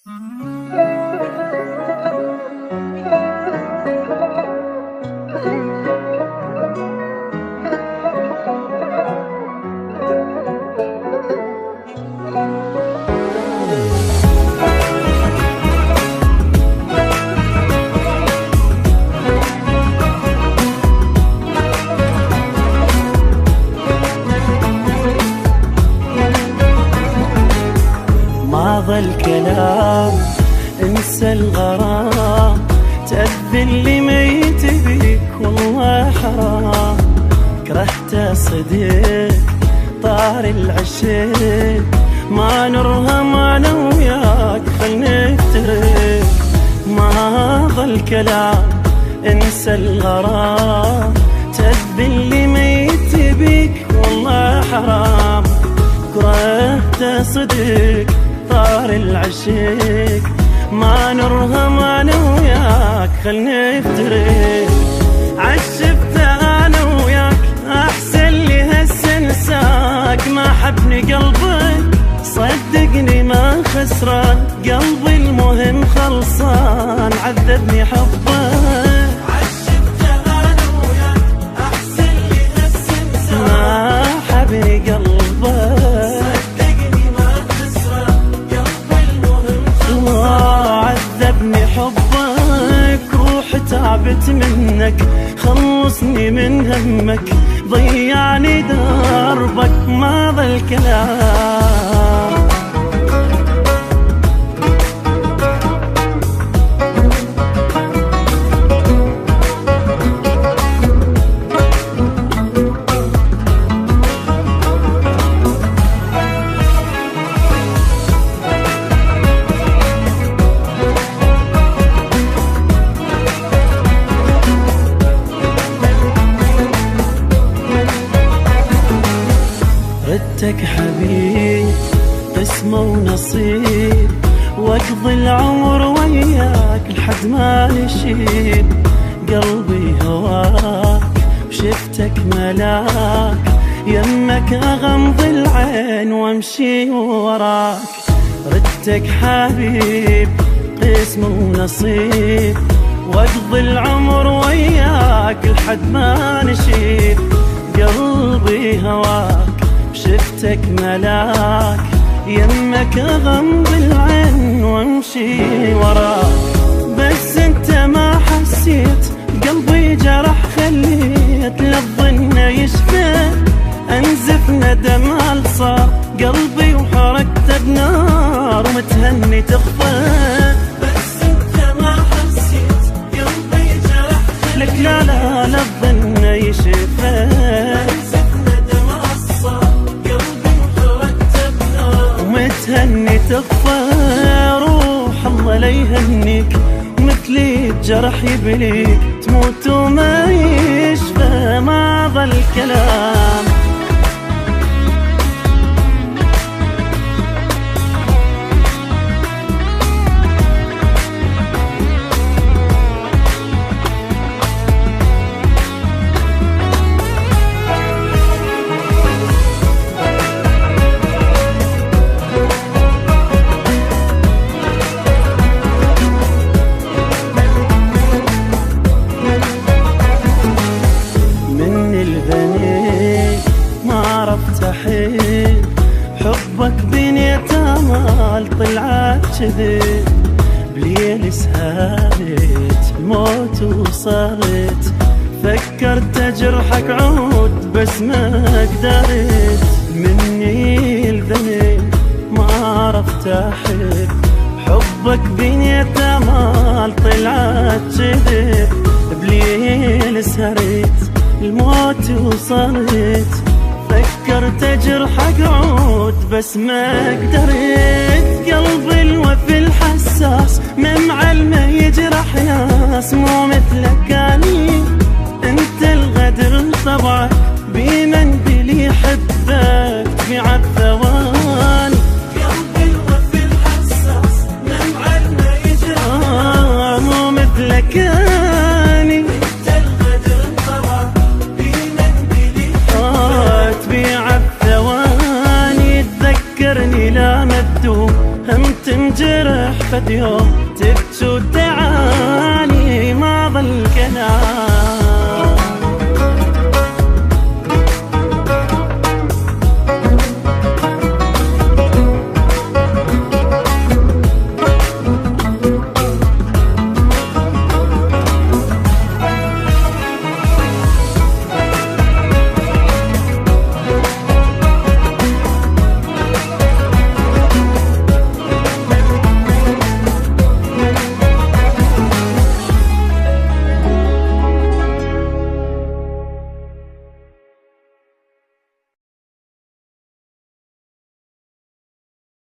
ماضى الكلام انسى الغرام، تأذي اللي ميت بيك والله حرام. كرهت صديق طار العشيق، ما نرهم انا وياك خل نفترق. ماضى الكلام انسى الغرام، تأذي اللي ميت بيك والله حرام. كرهت صديق طار العشيق، ما نرهم انا وياك خل نفترق. عشبت انا وياك احسن لي هسه انساك، ما حبني قلبك صدقني ما خسران، قلبي المهم خلصان عذبني حبك. عشبت انا وياك احسن لي هسه انساك، ما حبني قلبك حبك. روح تعبت منك خلصني من همك، ضيعني دربك ماضى الكلام. ردتك حبيب قسمة ونصيب، واقضي العمر وياك لحد ما نشيب. قلبي هواك وشفتك ملاك، يمك اغمض العين وامشي وراك. ردتك حبيب قسمة ونصيب، واقضي العمر وياك لحد ما نشيب. قلبي هواك شفتك ملاك، يمك اغمض العين وامشي وراك. بس انت ما حسيت قلبي جرح، خليت للظن يشفى انزف ندم صار قلبي وحركته بنار ومتهني تخفى. بس انت ما حسيت قلبي جرح، لك لا لا للظن يشفى تهني تخفى. روح الله لا يهنيك مثلي الجرح يبليك، تموت وما يشفى ماضى الكلام. حبك بنيت امال طلعت كذب، بليل سهرت الموت وصارت. فكرت اجرحك عود بس ما قدرت، مني الذنب ما عرفت احب. حبك بنيت امال طلعت كذب، بليل سهرت الموت وصارت. فكرت اجرحك عود بس ما قدرت. قلبي الوفي الحساس من معلمه يجرح ناس، مو مثلك اني انت الغدر طبعك، بمن بلي يحبك تبيع الثواني. قلبي الوفي الحساس من معلمه يجرح مو مثلك اني انت الغدر طبعك، بمن بلي تبيع الثواني. تذكرني لا مبدو هم تنجرح فد يوم تبكي